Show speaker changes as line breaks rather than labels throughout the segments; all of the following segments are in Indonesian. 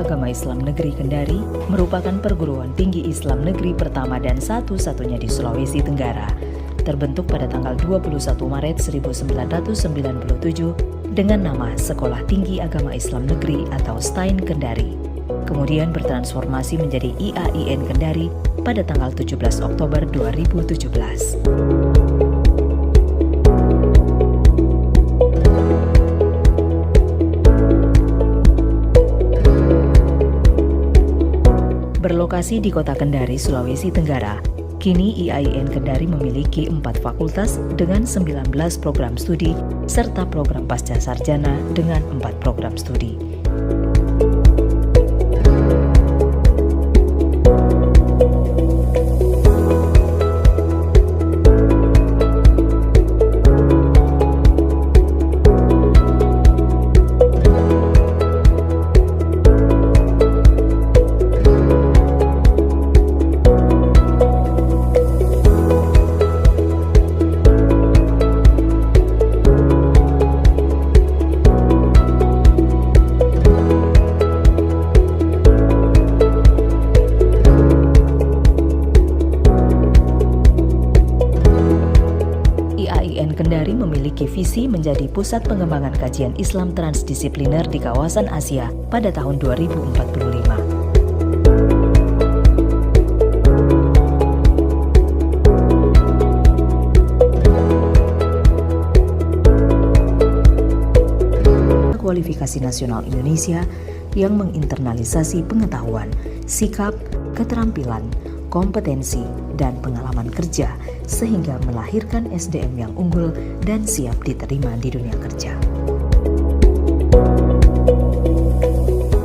Agama Islam Negeri Kendari merupakan perguruan tinggi Islam negeri pertama dan satu-satunya di Sulawesi Tenggara. Terbentuk pada tanggal 21 Maret 1997 dengan nama Sekolah Tinggi Agama Islam Negeri atau STAIN Kendari. Kemudian bertransformasi menjadi IAIN Kendari pada tanggal 17 Oktober 2017. Berlokasi di Kota Kendari, Sulawesi Tenggara, kini IAIN Kendari memiliki 4 fakultas dengan 19 program studi serta program pasca sarjana dengan 4 program studi. IAIN Kendari memiliki visi menjadi pusat pengembangan kajian Islam transdisipliner di kawasan Asia pada tahun 2045. Kualifikasi Nasional Indonesia yang menginternalisasi pengetahuan, sikap, keterampilan, kompetensi, dan pengalaman kerja sehingga melahirkan SDM yang unggul dan siap diterima di dunia kerja.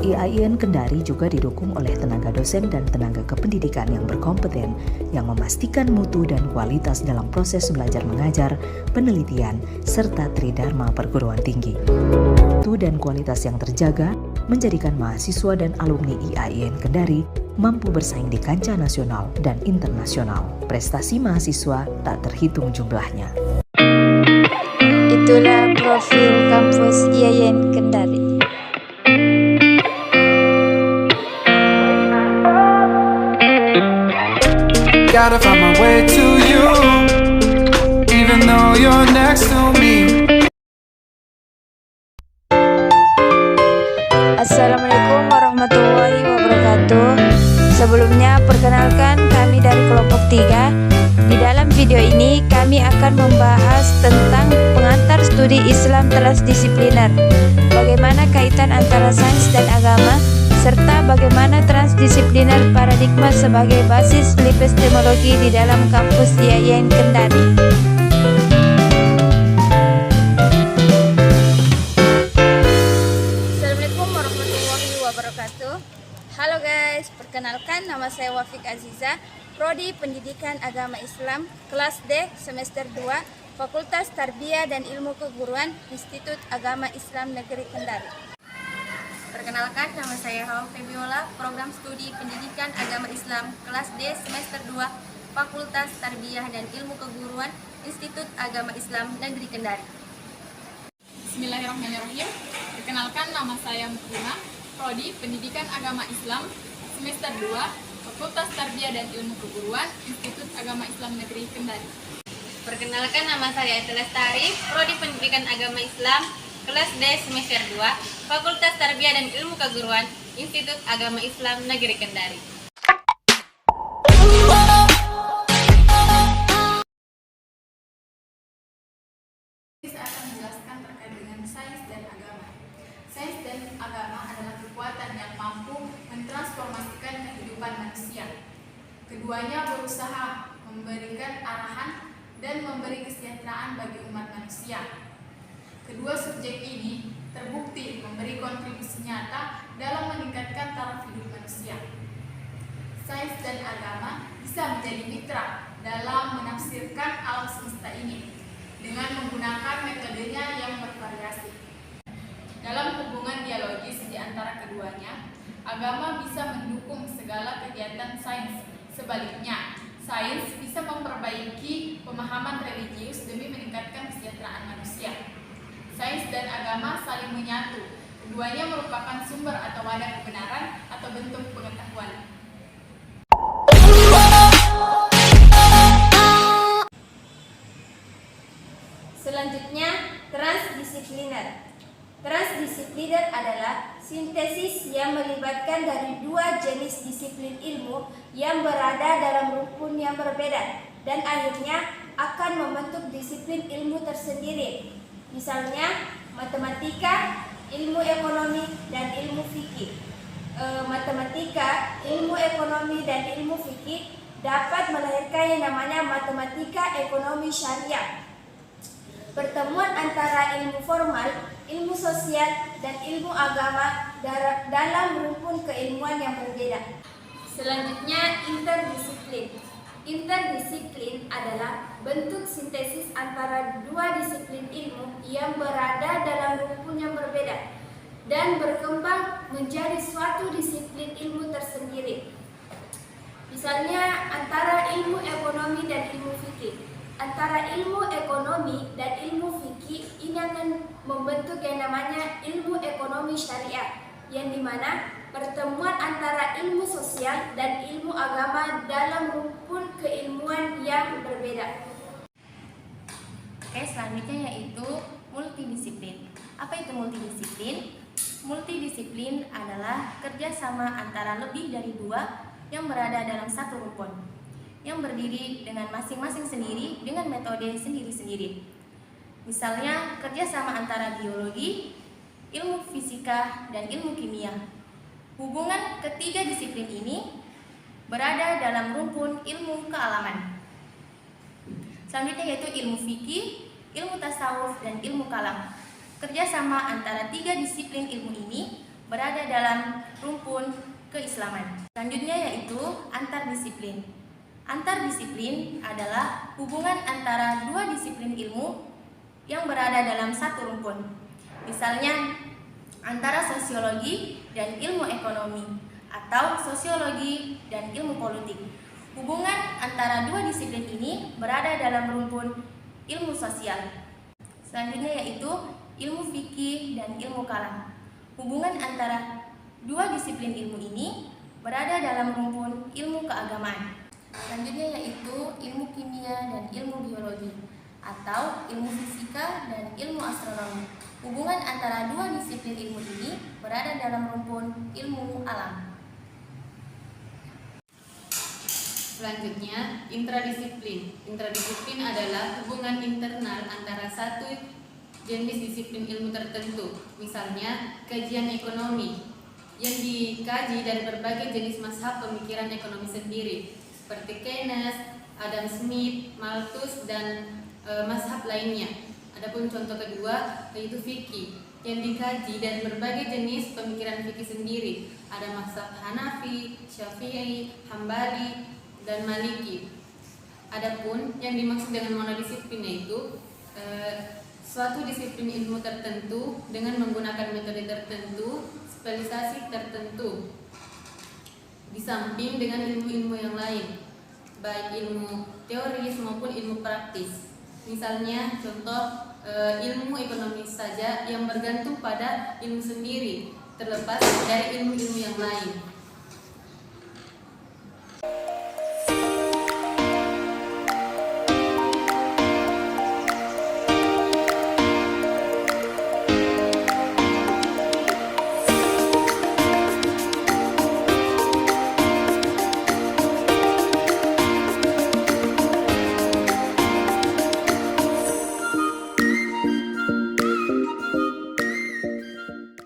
IAIN Kendari juga didukung oleh tenaga dosen dan tenaga kependidikan yang berkompeten yang memastikan mutu dan kualitas dalam proses belajar mengajar, penelitian, serta tridharma perguruan tinggi. Mutu dan kualitas yang terjaga menjadikan mahasiswa dan alumni IAIN Kendari mampu bersaing di kancah nasional dan internasional. Prestasi mahasiswa tak terhitung jumlahnya.
Itulah profil kampus IAIN Kendari.
Gotta find my way to you, even though you're next to me.
Assalamualaikum warahmatullahi wabarakatuh. Sebelumnya perkenalkan kami dari kelompok 3. Di dalam video ini kami akan membahas tentang pengantar studi Islam transdisipliner, bagaimana kaitan antara sains dan agama, serta bagaimana transdisipliner paradigma sebagai basis epistemologi di dalam kampus IAIN Kendari. Assalamualaikum warahmatullahi wabarakatuh. Halo guys, perkenalkan nama saya Wafik Aziza, Prodi Pendidikan Agama Islam, kelas D, semester 2, Fakultas Tarbiyah dan Ilmu Keguruan, Institut Agama Islam Negeri Kendari.
Perkenalkan, nama saya Hawa Febiola, Program Studi Pendidikan Agama Islam, kelas D, semester 2, Fakultas Tarbiyah dan Ilmu Keguruan, Institut Agama Islam Negeri Kendari.
Bismillahirrahmanirrahim. Perkenalkan, nama saya Mukrima, Prodi Pendidikan Agama Islam, semester 2, Fakultas Tarbiyah dan Ilmu Keguruan, Institut Agama Islam Negeri Kendari.
Perkenalkan, nama saya Eti Lestari, Prodi Pendidikan Agama Islam, kelas D, semester 2, Fakultas Tarbiyah dan Ilmu Keguruan, Institut Agama Islam Negeri Kendari.
Saya akan menjelaskan terkait dengan sains dan agama. Sains dan agama adalah kekuatan yang mampu mentransformasikan kehidupan manusia. Keduanya berusaha memberikan arahan dan memberi kesejahteraan bagi umat manusia. Kedua subjek ini terbukti memberi kontribusi nyata dalam meningkatkan taraf hidup manusia. Sains dan agama bisa menjadi mitra dalam menafsirkan alam semesta ini dengan menggunakan metodenya yang bervariasi. Dalam hubungan dialogis di antara keduanya, agama bisa mendukung segala kegiatan sains. Sebaliknya, sains bisa memperbaiki pemahaman religius demi meningkatkan kesejahteraan manusia. Sains dan agama saling menyatu Keduanya merupakan sumber atau wadah kebenaran atau bentuk pengetahuan.
Selanjutnya, transdisipliner. Transdisipliner adalah sintesis yang melibatkan dari dua jenis disiplin ilmu yang berada dalam rumpun yang berbeda dan akhirnya akan membentuk disiplin ilmu tersendiri. Misalnya, matematika, ilmu ekonomi, dan ilmu fikih. Matematika, ilmu ekonomi, dan ilmu fikih dapat melahirkan yang namanya matematika ekonomi syariah. Pertemuan antara ilmu formal, ilmu sosial, dan ilmu agama dalam rumpun keilmuan yang berbeda. Selanjutnya, interdisiplin. Interdisiplin adalah bentuk sintesis antara dua disiplin ilmu yang berada dalam rumpun yang berbeda dan berkembang menjadi suatu disiplin ilmu tersendiri. Misalnya, antara ilmu ekonomi dan ilmu fikih. Antara ilmu ekonomi dan ilmu fikih ini akan membentuk yang namanya ilmu ekonomi syariah, yang dimana pertemuan antara ilmu sosial dan ilmu agama dalam rumpun keilmuan yang berbeda. Oke, selanjutnya yaitu multidisiplin. Apa itu multidisiplin? Multidisiplin adalah kerjasama antara lebih dari dua yang berada dalam satu rumpun, yang berdiri dengan masing-masing sendiri dengan metode sendiri-sendiri. Misalnya, kerjasama antara biologi, ilmu fisika, dan ilmu kimia. Hubungan ketiga disiplin ini berada dalam rumpun ilmu kealaman. Selanjutnya yaitu ilmu fikih, ilmu tasawuf, dan ilmu kalam. Kerjasama antara tiga disiplin ilmu ini berada dalam rumpun keislaman. Selanjutnya yaitu antardisiplin. Antardisiplin adalah hubungan antara dua disiplin ilmu yang berada dalam satu rumpun. Misalnya, antara sosiologi dan ilmu ekonomi atau sosiologi dan ilmu politik. Hubungan antara dua disiplin ini berada dalam rumpun ilmu sosial. Selanjutnya yaitu ilmu fikih dan ilmu kalam. Hubungan antara dua disiplin ilmu ini berada dalam rumpun ilmu keagamaan. Selanjutnya yaitu ilmu kimia dan ilmu biologi atau ilmu fisika dan ilmu astronomi. Hubungan antara dua disiplin ilmu ini berada dalam rumpun ilmu alam.
Selanjutnya, intradisiplin. Intradisiplin adalah hubungan internal antara satu jenis disiplin ilmu tertentu. Misalnya, kajian ekonomi yang dikaji dari berbagai jenis mazhab pemikiran ekonomi sendiri, seperti Keynes, Adam Smith, Malthus, dan mazhab lainnya. Adapun contoh kedua yaitu fikih yang dikaji dari berbagai jenis pemikiran fikih sendiri. Ada mazhab Hanafi, Syafi'i, Hambali, dan Maliki. Adapun yang dimaksud dengan monodisiplin yaitu suatu disiplin ilmu tertentu dengan menggunakan metode tertentu, spesialisasi tertentu, di samping dengan ilmu-ilmu yang lain, baik ilmu teoris maupun ilmu praktis. Misalnya contoh ilmu ekonomi saja yang bergantung pada ilmu sendiri, terlepas dari ilmu-ilmu yang lain.